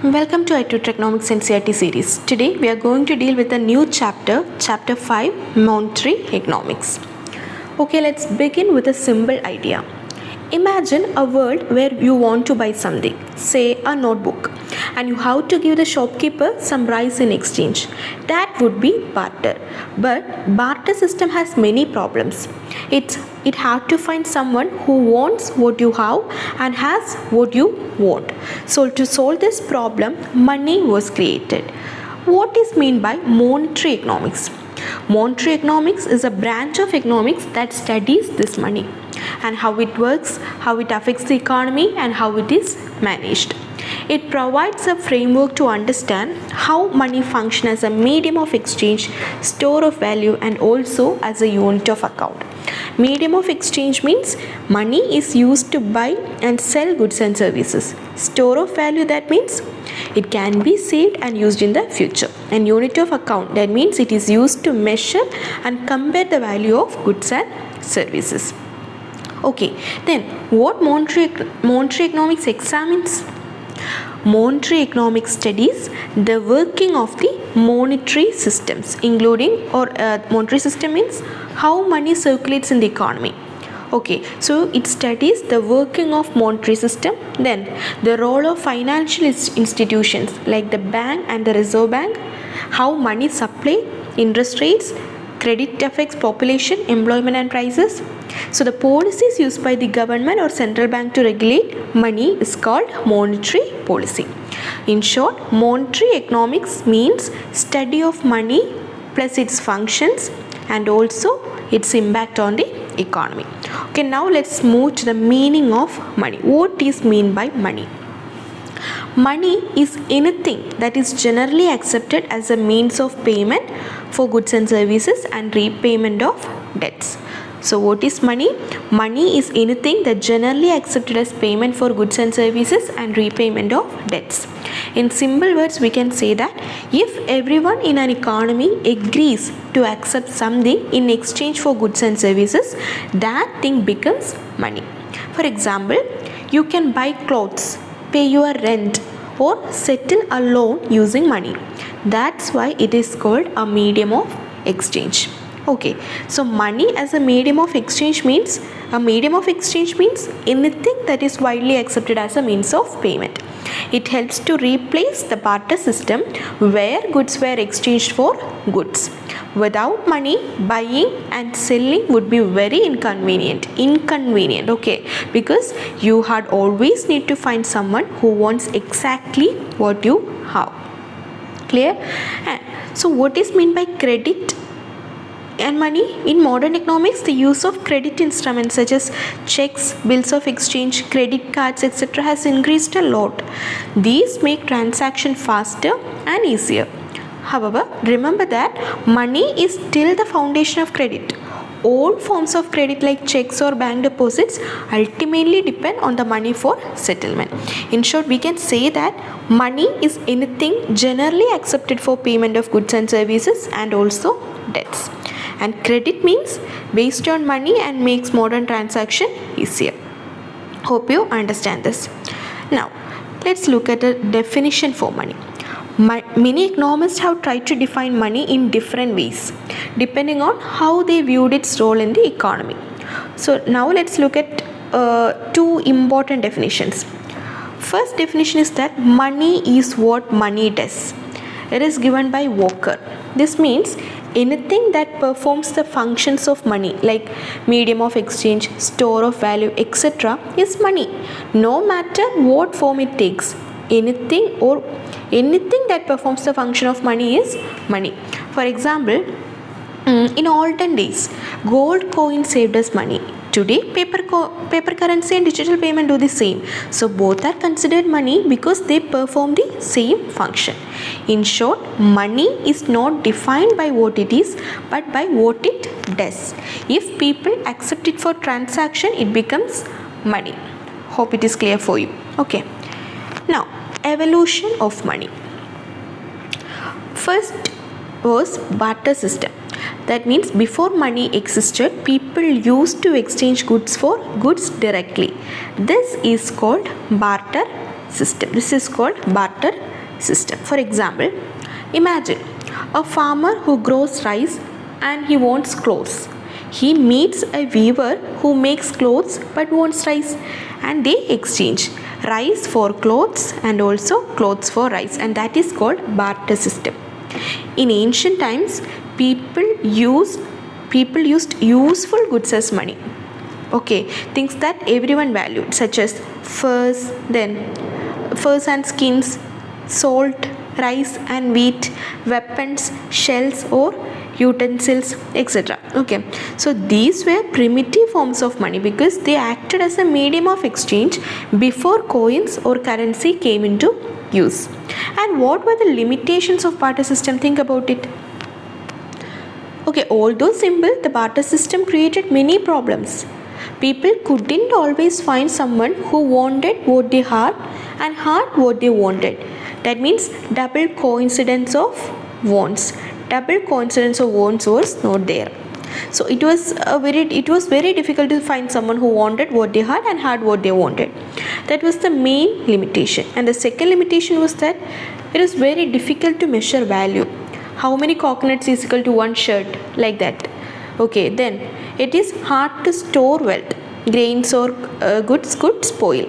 Welcome to i-TUTOR Economics NCERT series. Today we are going to deal with a new chapter, Chapter 5, Monetary Economics. Okay, let's begin with a simple idea. Imagine a world where you want to buy something, say a notebook, and you have to give the shopkeeper some rice in exchange. That would be barter. But barter system has many problems. It had to find someone who wants what you have and has what you want. So to solve this problem, money was created. What is meant by monetary economics? Monetary economics is a branch of economics that studies this money and how it works, how it affects the economy, and how it is managed. It provides a framework to understand how money functions as a medium of exchange, store of value, and also as a unit of account. Medium of exchange means money is used to buy and sell goods and services. Store of value, that means it can be saved and used in the future. And unit of account, that means it is used to measure and compare the value of goods and services. Okay, then what monetary economics examines? Monetary economics studies the working of the monetary systems, monetary system means how money circulates in the economy. Okay, so it studies the working of monetary system, then the role of financial institutions like the bank and the reserve bank, how money supply, interest rates, credit affects population, employment and prices. So the policies used by the government or central bank to regulate money is called monetary policy. In short, monetary economics means study of money plus its functions and also its impact on the economy. Okay, now let's move to the meaning of money. What is meant by money? Money is anything that is generally accepted as a means of payment for goods and services and repayment of debts. So what is money? Money is anything that generally accepted as payment for goods and services and repayment of debts. In simple words, we can say that if everyone in an economy agrees to accept something in exchange for goods and services, that thing becomes money. For example, you can buy clothes, pay your rent, or settle a loan using money. That's why it is called a medium of exchange. Okay, so money as a medium of exchange means anything that is widely accepted as a means of payment. It helps to replace the barter system where goods were exchanged for goods. Without money, buying and selling would be very inconvenient, okay, because you had always need to find someone who wants exactly what you have. Clear? And so what is meant by credit and money? In modern economics, the use of credit instruments such as checks, bills of exchange, credit cards, etc. has increased a lot. These make transaction faster and easier. However, remember that money is still the foundation of credit. All forms of credit like checks or bank deposits ultimately depend on the money for settlement. In short, we can say that money is anything generally accepted for payment of goods and services and also debts. And credit means based on money and makes modern transaction easier. Hope you understand this. Now, let's look at the definition for money. Many economists have tried to define money in different ways, depending on how they viewed its role in the economy. So now let's look at two important definitions. First definition is that money is what money does. It is given by Walker. This means anything that performs the functions of money like medium of exchange, store of value, etc. is money, no matter what form it takes. Anything that performs the function of money is money. For example, in olden days, gold coin saved us money. Today, paper currency and digital payment do the same. So both are considered money because they perform the same function. In short, money is not defined by what it is, but by what it does. If people accept it for transaction, it becomes money. Hope it is clear for you. Okay. Now, evolution of money. First was barter system. That means before money existed, people used to exchange goods for goods directly. This is called barter system. This is called barter system. For example, imagine a farmer who grows rice and he wants clothes. He meets a weaver who makes clothes but wants rice, and they exchange rice for clothes and also clothes for rice, and that is called barter system. In ancient times, people used useful goods as money. Okay, things that everyone valued, such as furs and skins, salt, rice and wheat, weapons, shells or utensils, etc. Okay, so these were primitive forms of money because they acted as a medium of exchange before coins or currency came into use. And what were the limitations of barter system? Think about it. Okay, although simple, the barter system created many problems. People couldn't always find someone who wanted what they had and had what they wanted. That means double coincidence of wants. Double coincidence of wants was not there. So it was very difficult to find someone who wanted what they had and had what they wanted. That was the main limitation. And the second limitation was that it is very difficult to measure value. How many coconuts is equal to one shirt, like that. Okay, then it is hard to store wealth. Grains or goods could spoil.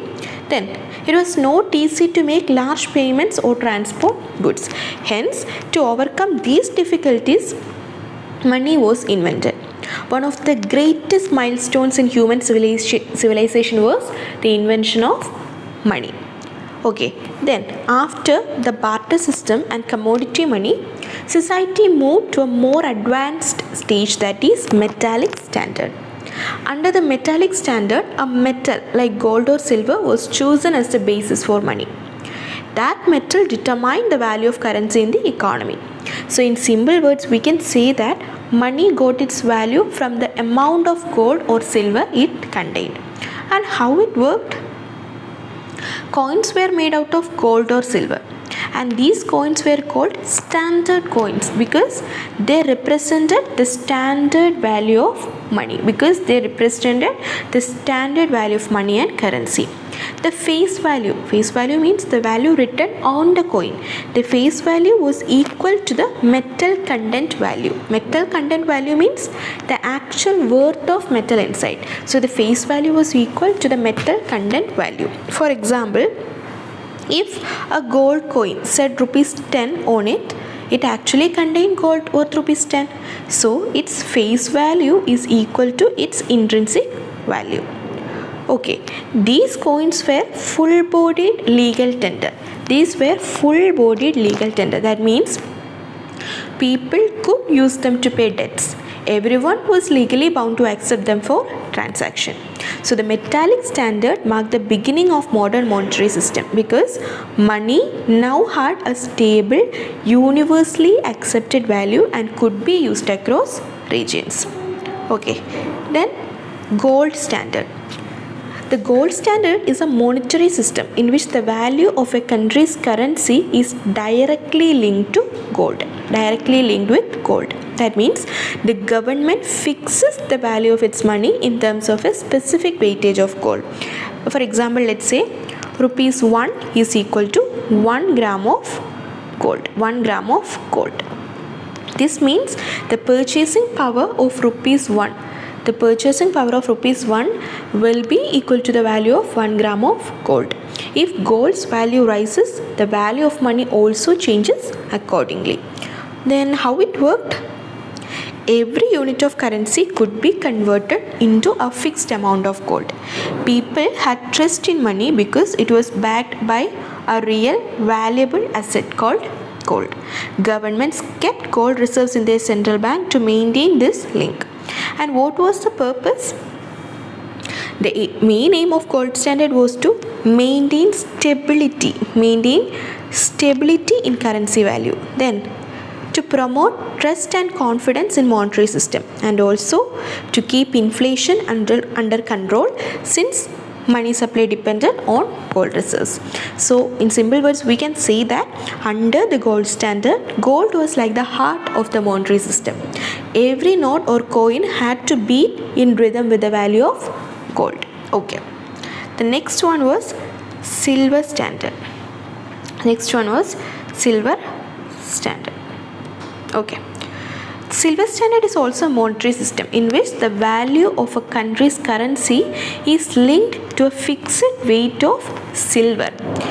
Then it was not easy to make large payments or transport goods. Hence, to overcome these difficulties, money was invented. One of the greatest milestones in human civilization was the invention of money. Okay, then after the barter system and commodity money, society moved to a more advanced stage, that is metallic standard. Under the metallic standard, a metal like gold or silver was chosen as the basis for money. That metal determined the value of currency in the economy. So in simple words, we can say that money got its value from the amount of gold or silver it contained. And how it worked? Coins were made out of gold or silver, and these coins were called standard coins because they represented the standard value of money, and currency. The face value means the value written on the coin. The face value was equal to the metal content value. Metal content value means the actual worth of metal inside. So the face value was equal to the metal content value. For example, if a gold coin said rupees 10 on it, it actually contained gold worth rupees 10. So its face value is equal to its intrinsic value. Okay, these coins were full-bodied legal tender. That means people could use them to pay debts. Everyone was legally bound to accept them for transaction. So the metallic standard marked the beginning of modern monetary system because money now had a stable, universally accepted value and could be used across regions. Okay, then gold standard. The gold standard is a monetary system in which the value of a country's currency is directly linked with gold. That means the government fixes the value of its money in terms of a specific weightage of gold. For example, let's say rupees 1 is equal to 1 gram of gold. This means the purchasing power of rupees 1 will be equal to the value of 1 gram of gold. If gold's value rises, the value of money also changes accordingly. Then how it worked? Every unit of currency could be converted into a fixed amount of gold. People had trust in money because it was backed by a real valuable asset called gold. Governments kept gold reserves in their central bank to maintain this link. And what was the purpose? The main aim of gold standard was to maintain stability in currency value. Then to promote trust and confidence in monetary system, and also to keep inflation under control since money supply depended on gold reserves. So in simple words, we can say that under the gold standard, gold was like the heart of the monetary system. Every note or coin had to beat in rhythm with the value of gold. Okay. The next one was silver standard. Next one was silver standard. Okay. Silver standard is also a monetary system in which the value of a country's currency is linked to a fixed weight of silver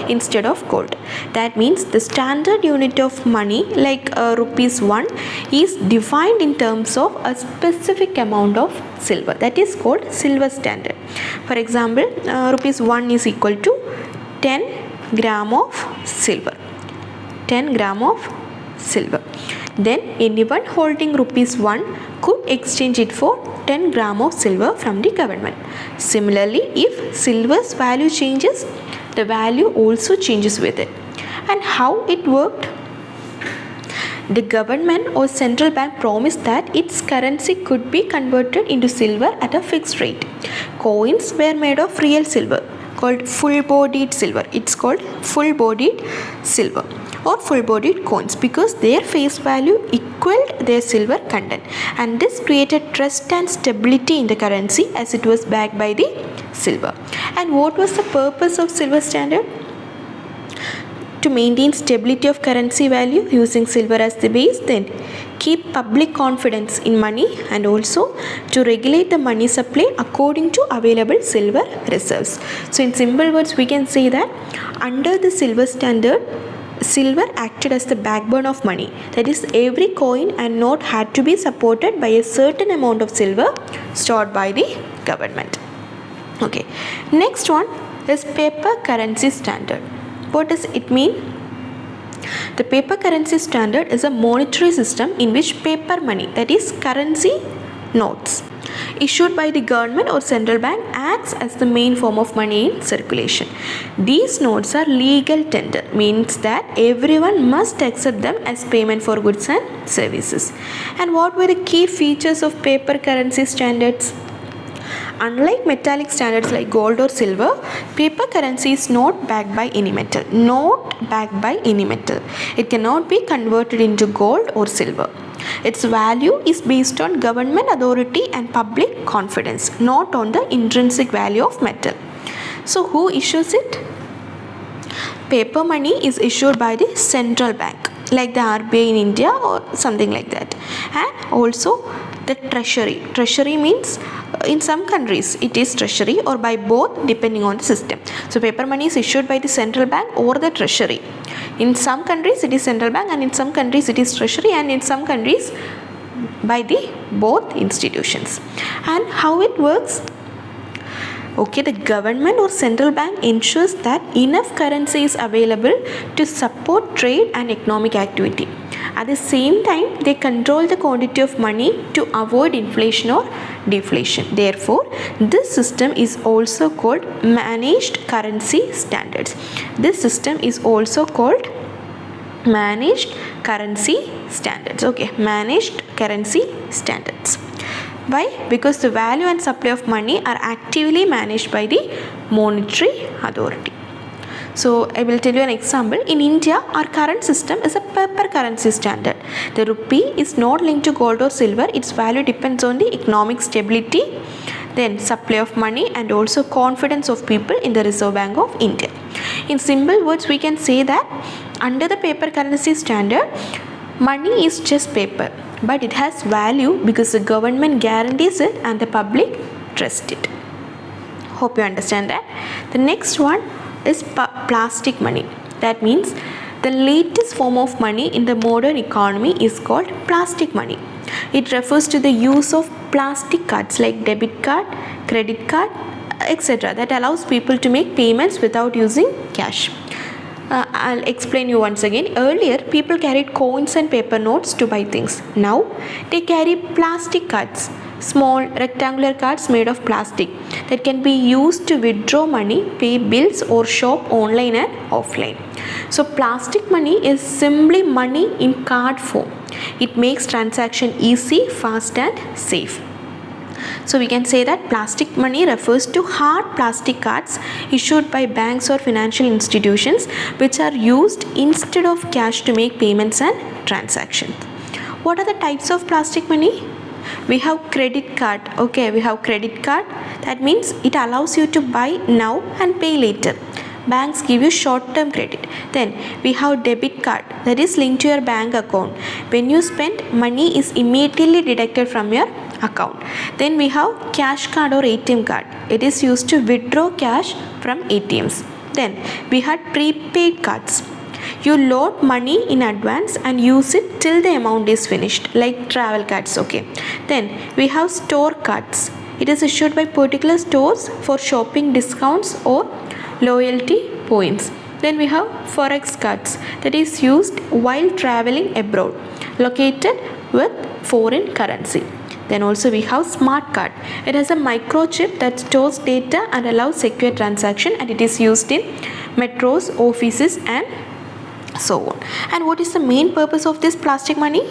instead of gold. That means the standard unit of money, like rupees 1, is defined in terms of a specific amount of silver. That is called silver standard. For example, rupees 1 is equal to 10 gram of silver. 10 gram of silver. Then anyone holding rupees 1 could exchange it for 10 gram of silver from the government. Similarly, if silver's value changes, the value also changes with it. And how it worked? The government or central bank promised that its currency could be converted into silver at a fixed rate. Coins were made of real silver, called full-bodied silver. It's called full-bodied silver or full-bodied coins because their face value equaled their silver content, and this created trust and stability in the currency as it was backed by the silver. And what was the purpose of silver standard? To maintain stability of currency value using silver as the base, then keep public confidence in money, and also to regulate the money supply according to available silver reserves. So in simple words, we can say that under the silver standard, silver acted as the backbone of money. That is, every coin and note had to be supported by a certain amount of silver stored by the government. Okay, next one is paper currency standard. What does it mean? The paper currency standard is a monetary system in which paper money, that is currency notes, issued by the government or central bank acts as the main form of money in circulation. These notes are legal tender, means that everyone must accept them as payment for goods and services. And what were the key features of paper currency standards? Unlike metallic standards like gold or silver, paper currency is not backed by any metal. Not backed by any metal. It cannot be converted into gold or silver. Its value is based on government authority and public confidence, not on the intrinsic value of metal. So who issues it? Paper money is issued by the central bank, like the RBI in India or something like that. And also the treasury. Treasury means in some countries it is treasury or by both depending on the system. So paper money is issued by the central bank or the treasury. In some countries it is central bank, and in some countries it is treasury, and in some countries by the both institutions. And how it works? Okay, the government or central bank ensures that enough currency is available to support trade and economic activity. At the same time, they control the quantity of money to avoid inflation or deflation. Therefore, this system is also called managed currency standards. This system is also called managed currency standards. Okay, managed currency standards. Why? Because the value and supply of money are actively managed by the monetary authority. So I will tell you an example. In India, our current system is a paper currency standard. The rupee is not linked to gold or silver. Its value depends on the economic stability, then supply of money, and also confidence of people in the Reserve Bank of India. In simple words, we can say that under the paper currency standard, money is just paper, but it has value because the government guarantees it and the public trusts it. Hope you understand that. The next one is plastic money. That means the latest form of money in the modern economy is called plastic money. It refers to the use of plastic cards like debit card, credit card, etc. that allows people to make payments without using cash. I'll explain you once again. Earlier, people carried coins and paper notes to buy things. Now, they carry plastic cards, small rectangular cards made of plastic that can be used to withdraw money, pay bills, or shop online and offline. So, plastic money is simply money in card form. It makes transaction easy, fast, and safe. So we can say that plastic money refers to hard plastic cards issued by banks or financial institutions which are used instead of cash to make payments and transactions. What are the types of plastic money? We have credit card. Okay, we have credit card. That means it allows you to buy now and pay later. banks give you short-term credit. Then we have debit card, that is linked to your bank account. When you spend, money is immediately deducted from your account. Then we have cash card or ATM card. It is used to withdraw cash from ATMs. Then we had prepaid cards. You load money in advance and use it till the amount is finished, like travel cards. Okay. Then we have store cards. It is issued by particular stores for shopping discounts or loyalty points. Then we have forex cards, that is used while traveling abroad, located with foreign currency. Then also we have smart card. It has a microchip that stores data and allows secure transaction, and it is used in metros, offices and so on. And what is the main purpose of this plastic money?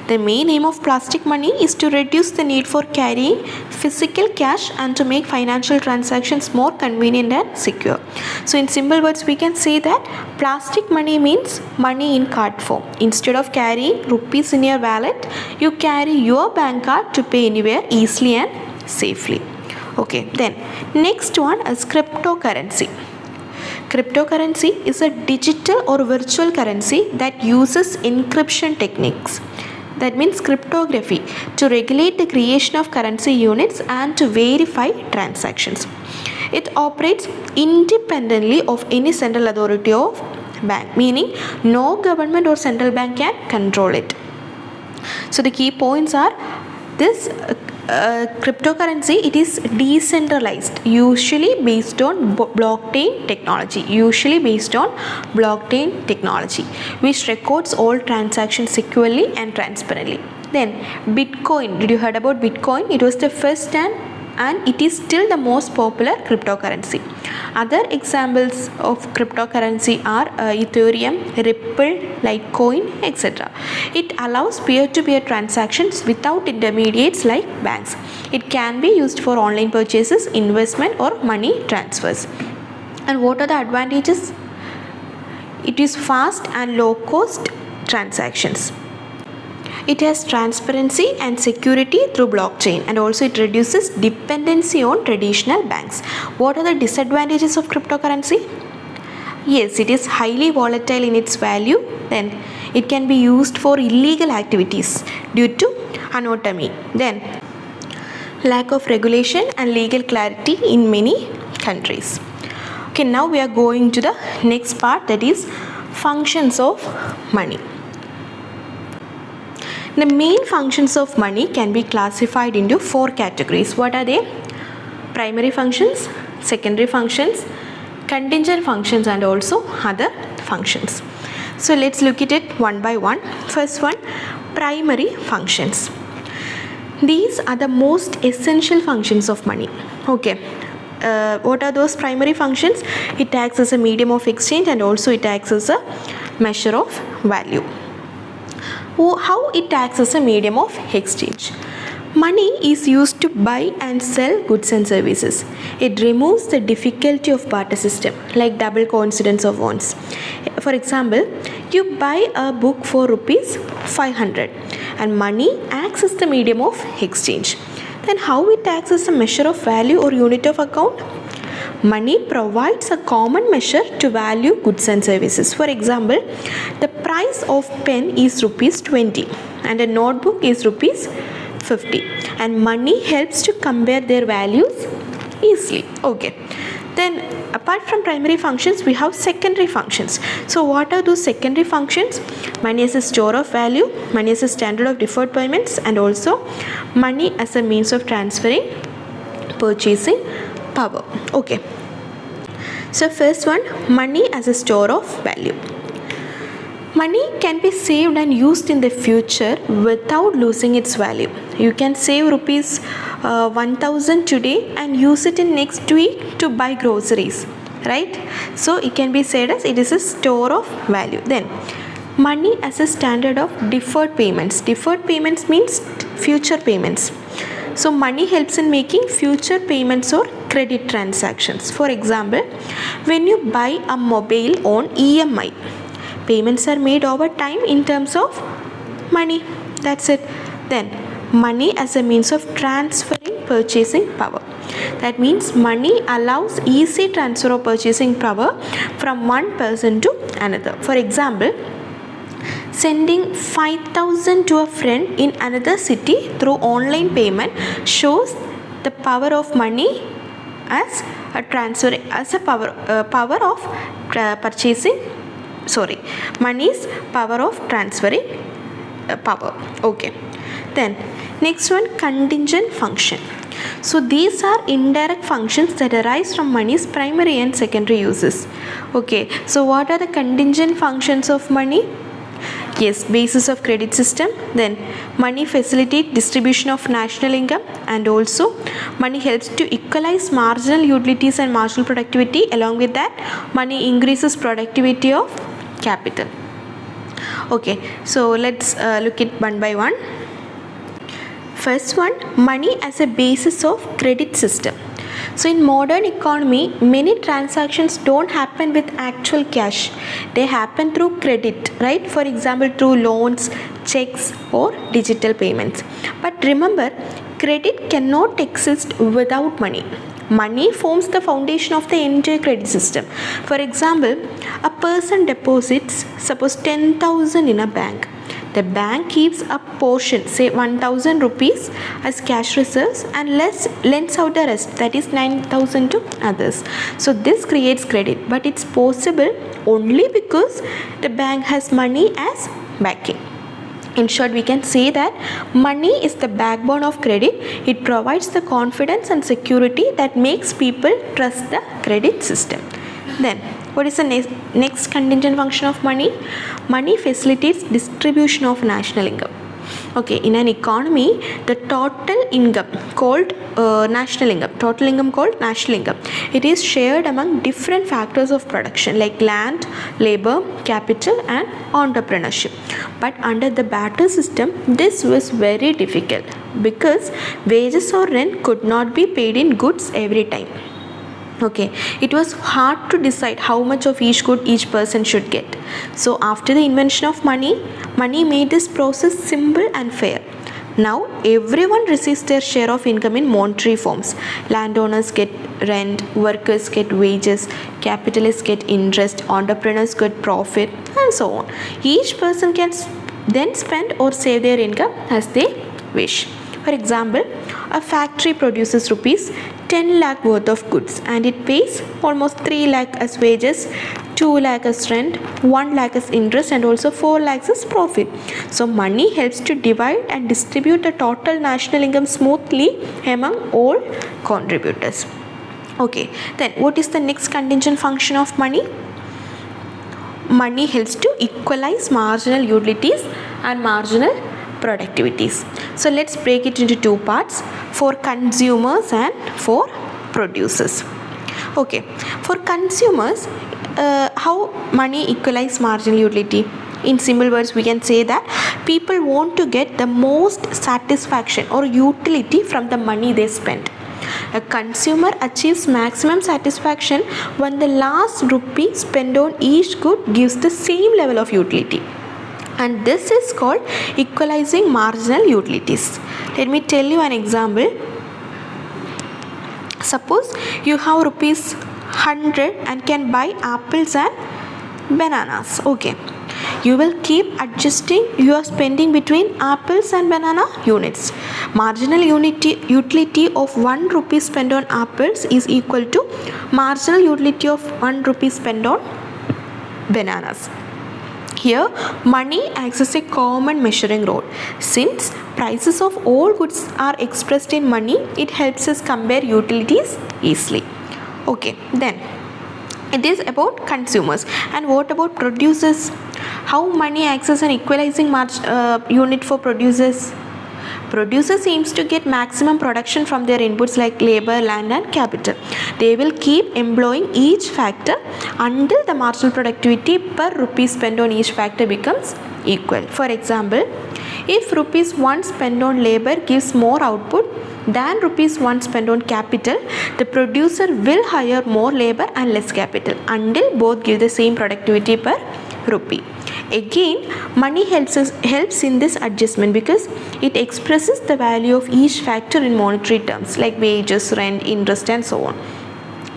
The main aim of plastic money is to reduce the need for carrying physical cash and to make financial transactions more convenient and secure. So in simple words, we can say that plastic money means money in card form. Instead of carrying rupees in your wallet, you carry your bank card to pay anywhere easily and safely. Okay, then next one is cryptocurrency. Cryptocurrency is a digital or virtual currency that uses encryption techniques, that means cryptography, to regulate the creation of currency units and to verify transactions. It operates independently of any central authority of bank, meaning no government or central bank can control it. So the key points are this cryptocurrency, it is decentralized, usually based on blockchain technology, which records all transactions securely and transparently. Then Bitcoin, did you heard about Bitcoin? It was the first and it is still the most popular cryptocurrency. Other examples of cryptocurrency are Ethereum, Ripple, Litecoin, etc. It allows peer-to-peer transactions without intermediates like banks. It can be used for online purchases, investment or money transfers. And what are the advantages? It is fast and low-cost transactions. It has transparency and security through blockchain, and also it reduces dependency on traditional banks. What are the disadvantages of cryptocurrency? Yes, it is highly volatile in its value. Then it can be used for illegal activities due to anonymity. Then lack of regulation and legal clarity in many countries. Okay, now we are going to the next part, that is functions of money. The main functions of money can be classified into 4 categories. What are they? Primary functions, secondary functions, contingent functions and also other functions. So let's look at it one by one. First one, primary functions. These are the most essential functions of money. Okay. What are those primary functions? It acts as a medium of exchange and also it acts as a measure of value. How it acts as a medium of exchange? Money is used to buy and sell goods and services. It removes the difficulty of barter system, like double coincidence of wants. For example, you buy a book for rupees 500 and money acts as the medium of exchange. Then how it acts as a measure of value or unit of account? Money provides a common measure to value goods and services. For example, the price of pen is rupees 20 and a notebook is rupees 50, and money helps to compare their values easily. Okay. Then apart from primary functions, we have secondary functions. So what are those secondary functions? Money as a store of value, money as a standard of deferred payments, and also money as a means of transferring purchasing power. Okay. So first one, money as a store of value. Money can be saved and used in the future without losing its value. You can save rupees 1000 today and use it in next week to buy groceries, right? So it can be said as it is a store of value. Then money as a standard of deferred payments. Deferred payments means future payments. So money helps in making future payments or credit transactions. For example, when you buy a mobile on EMI, payments are made over time in terms of money. That's it. Then money as a means of transferring purchasing power. That means money allows easy transfer of purchasing power from one person to another. For example, sending 5,000 to a friend in another city through online payment shows the power of money as a transfer, as a power of purchasing. Money's power of transferring power. Okay. Then next one, contingent function. So these are indirect functions that arise from money's primary and secondary uses. Okay. So what are the contingent functions of money? Yes, basis of credit system. Then money facilitates distribution of national income, and also money helps to equalize marginal utilities and marginal productivity. Along with that, money increases productivity of capital. Okay, so let's look at one by one. First one, money as a basis of credit system. So in modern economy, many transactions don't happen with actual cash. They happen through credit, right? For example, through loans, checks or digital payments. But remember, credit cannot exist without money. Money forms the foundation of the entire credit system. For example, a person deposits, suppose 10,000 in a bank. The bank keeps a portion, say 1,000 rupees as cash reserves, and lends out the rest, that is 9,000 to others. So this creates credit, but it's possible only because the bank has money as backing. In short, we can say that money is the backbone of credit. It provides the confidence and security that makes people trust the credit system. Then, what is the next contingent function of money? Money facilitates distribution of national income. Okay, in an economy, the total income called national income, it is shared among different factors of production like land, labor, capital and entrepreneurship. But under the barter system, this was very difficult because wages or rent could not be paid in goods every time. Okay, it was hard to decide how much of each good each person should get. So after the invention of money made this process simple and fair. Now everyone receives their share of income in monetary forms. Landowners get rent, workers get wages, capitalists get interest, entrepreneurs get profit, and so on. Each person can then spend or save their income as they wish. For example, a factory produces rupees 10 lakh worth of goods and it pays almost 3 lakh as wages, 2 lakh as rent, 1 lakh as interest and also 4 lakhs as profit. So money helps to divide and distribute the total national income smoothly among all contributors. Okay, then what is the next contingent function of money? Money helps to equalize marginal utilities and marginal productivities. So let's break it into two parts, for consumers and for producers. Okay, for consumers, how money equalize marginal utility? In simple words, we can say that people want to get the most satisfaction or utility from the money they spend. A consumer achieves maximum satisfaction when the last rupee spent on each good gives the same level of utility. And this is called equalizing marginal utilities. Let me tell you an example. Suppose you have rupees 100 and can buy apples and bananas. Okay. You will keep adjusting your spending between apples and banana units. Marginal utility of 1 rupee spent on apples is equal to marginal utility of 1 rupee spent on bananas. Here, money acts as a common measuring rod. Since prices of all goods are expressed in money, it helps us compare utilities easily. Okay, then it is about consumers. And what about producers? How money acts as an equalizing unit for producers? Producers aims to get maximum production from their inputs like labor, land and capital. They will keep employing each factor until the marginal productivity per rupee spent on each factor becomes equal. For example, if rupees 1 spent on labor gives more output than rupees 1 spent on capital, the producer will hire more labor and less capital until both give the same productivity per rupee. Again, money helps in this adjustment because it expresses the value of each factor in monetary terms like wages, rent, interest and so on.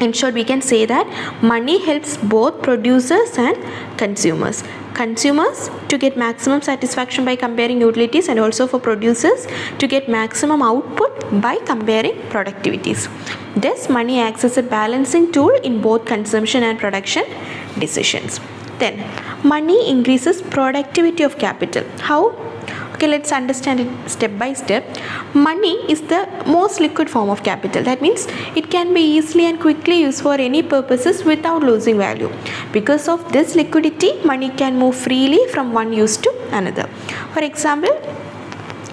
In short, we can say that money helps both producers and consumers. Consumers to get maximum satisfaction by comparing utilities, and also for producers to get maximum output by comparing productivities. Thus, money acts as a balancing tool in both consumption and production decisions. Then, money increases productivity of capital. How? Okay, let's understand it step by step. Money is the most liquid form of capital. That means it can be easily and quickly used for any purposes without losing value. Because of this liquidity, money can move freely from one use to another. For example,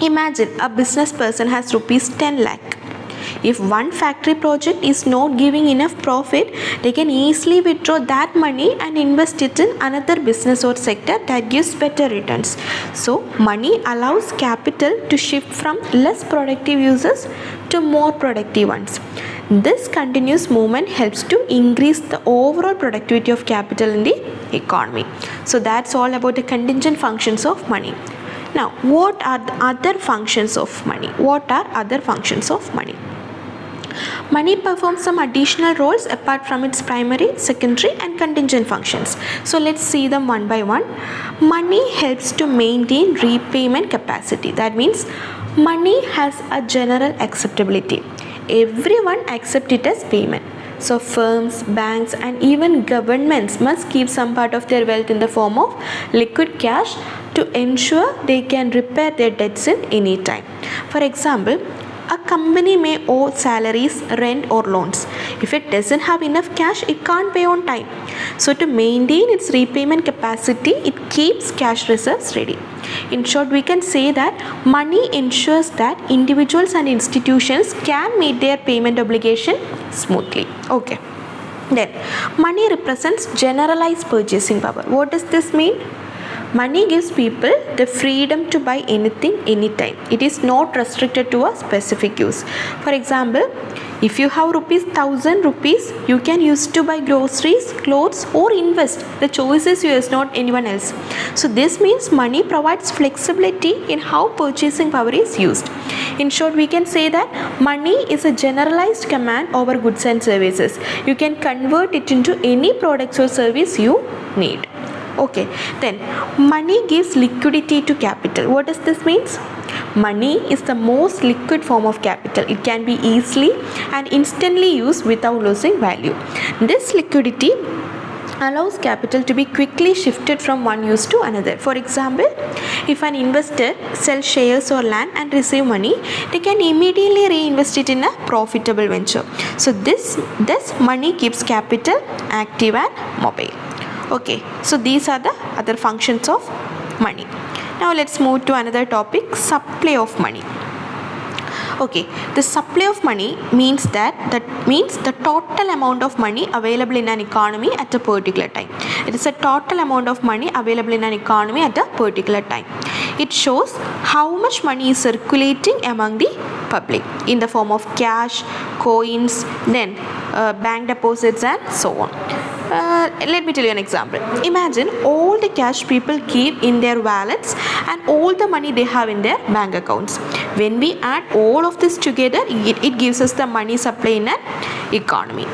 imagine a business person has rupees 10 lakh. If one factory project is not giving enough profit, they can easily withdraw that money and invest it in another business or sector that gives better returns. So, money allows capital to shift from less productive uses to more productive ones. This continuous movement helps to increase the overall productivity of capital in the economy. So, that's all about the contingent functions of money. Now, what are the other functions of money? What are other functions of money? Money performs some additional roles apart from its primary, secondary and contingent functions. So let's see them one by one. Money helps to maintain repayment capacity. That means money has a general acceptability. Everyone accepts it as payment. So firms, banks and even governments must keep some part of their wealth in the form of liquid cash to ensure they can repair their debts in any time. For example, a company may owe salaries, rent or loans. If it doesn't have enough cash, it can't pay on time. So to maintain its repayment capacity, it keeps cash reserves ready. In short, we can say that money ensures that individuals and institutions can meet their payment obligation smoothly. Okay. Then, money represents generalized purchasing power. What does this mean? Money gives people the freedom to buy anything, anytime. It is not restricted to a specific use. For example, if you have ₹1,000, you can use to buy groceries, clothes or invest. The choice is yours, not anyone else. So this means money provides flexibility in how purchasing power is used. In short, we can say that money is a generalized command over goods and services. You can convert it into any products or service you need. Okay, then money gives liquidity to capital. What does this mean? Money is the most liquid form of capital. It can be easily and instantly used without losing value. This liquidity allows capital to be quickly shifted from one use to another. For example, if an investor sells shares or land and receive money, they can immediately reinvest it in a profitable venture. So this money keeps capital active and mobile. Okay, so these are the other functions of money. Now let's move to another topic, supply of money. Okay, the supply of money means the total amount of money available in an economy at a particular time. It is a total amount of money available in an economy at a particular time. It shows how much money is circulating among the public in the form of cash, coins, then bank deposits and so on. Let me tell you an example. Imagine all the cash people keep in their wallets and all the money they have in their bank accounts. When we add all of this together, it gives us the money supply in an economy.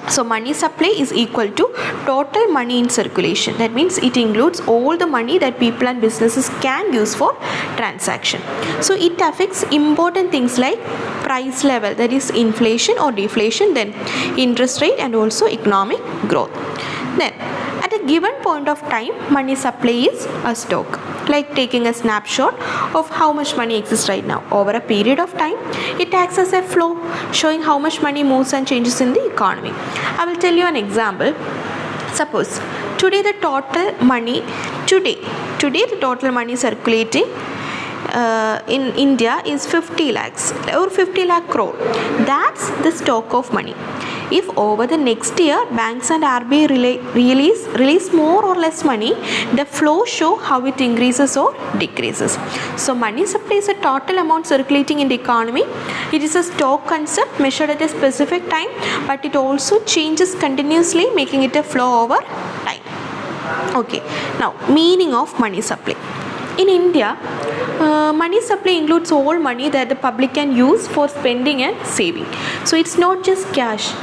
So money supply is equal to total money in circulation. That means it includes all the money that people and businesses can use for transaction. So it affects important things like price level, that is inflation or deflation, then interest rate and also economic growth. Then at a given point of time, money supply is a stock, like taking a snapshot of how much money exists right now. Over a period of time, it acts as a flow, showing how much money moves and changes in the economy. I will tell you an example. Suppose today the total money circulating in India is 50 lakhs or 50 lakh crore. That's the stock of money. If over the next year banks and RBI release more or less money, the flow show how it increases or decreases. So money supply is a total amount circulating in the economy. It is a stock concept measured at a specific time, but it also changes continuously, making it a flow over time. Okay, now meaning of money supply. In India, money supply includes all money that the public can use for spending and saving. So it's not just cash.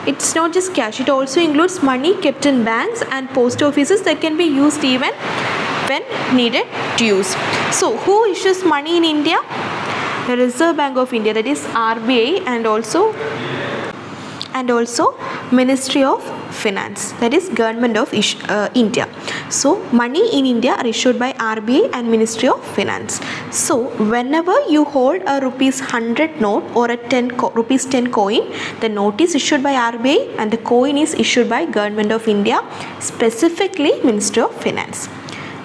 It also includes money kept in banks and post offices that can be used even when needed to use. So who issues money in India? The Reserve Bank of India, that is RBI, and also Ministry of Finance, that is Government of India. So money in India are issued by RBI and Ministry of Finance. So whenever you hold a rupees 100 note or a rupees 10 coin, the note is issued by RBI and the coin is issued by Government of India, specifically Ministry of Finance.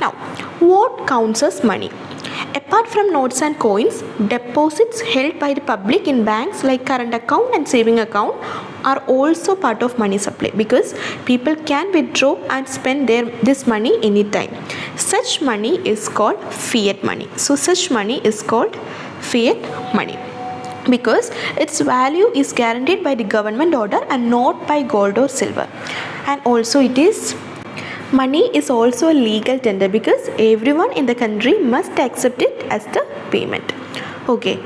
Now, what counts as money? Apart from notes and coins, deposits held by the public in banks like current account and saving account are also part of money supply, because people can withdraw and spend this money anytime. Such money is called fiat money. So such money is called fiat money because its value is guaranteed by the government order and not by gold or silver. And also money is also a legal tender because everyone in the country must accept it as the payment. Okay,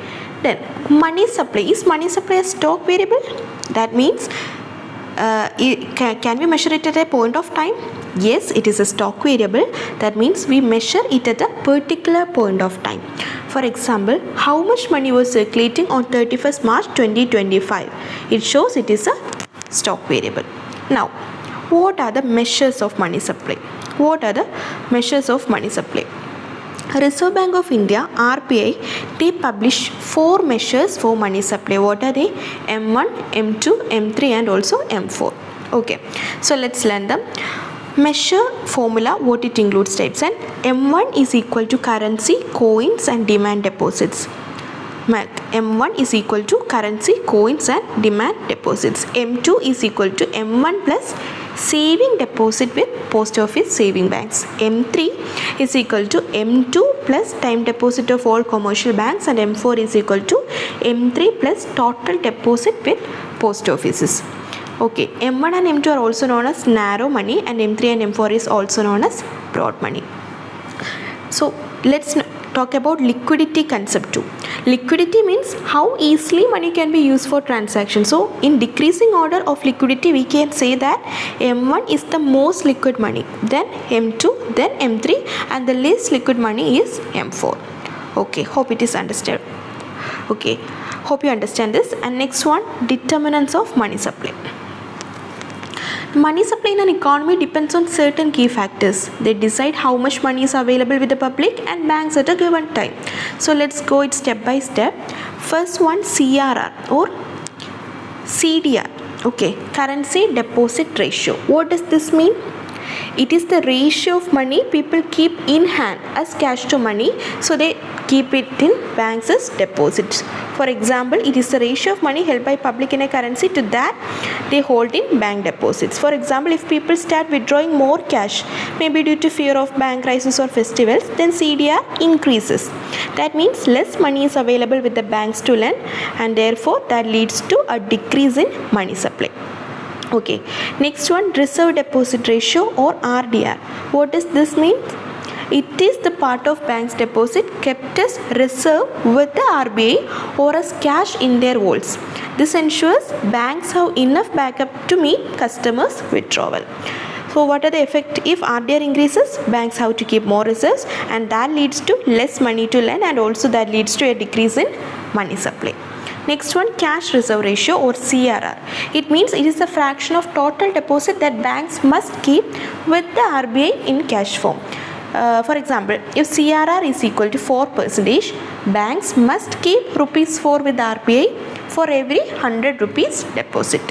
then money supply. Is money supply a stock variable? That means can we measure it at a point of time? Yes, it is a stock variable. That means we measure it at a particular point of time. For example, how much money was circulating on 31st March 2025? It shows it is a stock variable. Now, what are the measures of money supply? Reserve Bank of India, RBI, they publish 4 measures for money supply. What are they? M1, M2, M3 and also M4. Okay, so let's learn them. Measure formula, what it includes types, and M1 is equal to currency, coins and demand deposits. M1 is equal to currency, coins and demand deposits. M2 is equal to M1 plus saving deposit with post office saving banks. M3 is equal to M2 plus time deposit of all commercial banks, and M4 is equal to M3 plus total deposit with post offices. Okay, M1 and M2 are also known as narrow money, and M3 and M4 is also known as broad money. So let's talk about liquidity concept too. Liquidity means how easily money can be used for transactions. So in decreasing order of liquidity, we can say that M1 is the most liquid money, then M2, then M3, and the least liquid money is M4. Okay, hope it is understood. Okay, hope you understand this. And next one, determinants of money supply. Money supply in an economy depends on certain key factors. They decide how much money is available with the public and banks at a given time. So let's go it step by step. First one, CRR or CDR. Okay, currency deposit ratio. What does this mean? It is the ratio of money people keep in hand as cash to money, so they keep it in banks as deposits. For example, it is the ratio of money held by public in a currency to that they hold in bank deposits. For example, if people start withdrawing more cash, maybe due to fear of bank crisis or festivals, then CDR increases. That means less money is available with the banks to lend, and therefore that leads to a decrease in money supply. Okay, next one, reserve deposit ratio or RDR. What does this mean? It is the part of bank's deposit kept as reserve with the RBI or as cash in their vaults. This ensures banks have enough backup to meet customers' withdrawal. So what are the effects if RDR increases? Banks have to keep more reserves, and that leads to less money to lend, and also that leads to a decrease in money supply. Next one, cash reserve ratio or CRR. It means it is the fraction of total deposit that banks must keep with the RBI in cash form. For example, if CRR is equal to 4%, banks must keep rupees 4 with the RBI for every 100 rupees deposit.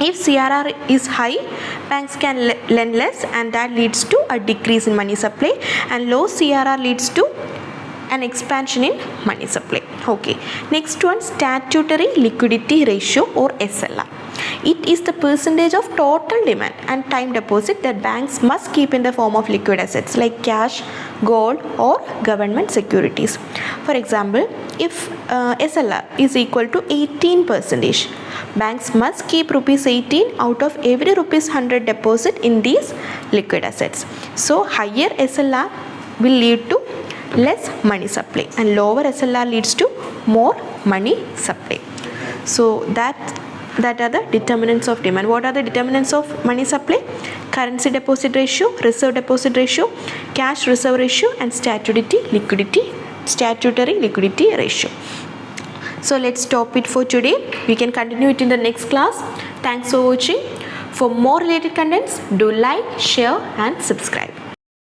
If CRR is high, banks can lend less, and that leads to a decrease in money supply, and low CRR leads to an expansion in money supply. Okay, next one, statutory liquidity ratio or SLR. It is the percentage of total demand and time deposit that banks must keep in the form of liquid assets like cash, gold or government securities. For example, if SLR is equal to 18%, banks must keep rupees 18 out of every rupees 100 deposit in these liquid assets. So higher SLR will lead to less money supply and lower SLR leads to more money supply. So that are the determinants of demand. What are the determinants of money supply? Currency deposit ratio, reserve deposit ratio, cash reserve ratio and statutory liquidity ratio. So let's stop it for today. We can continue it in the next class. Thanks for watching. For more related contents, do like, share and subscribe.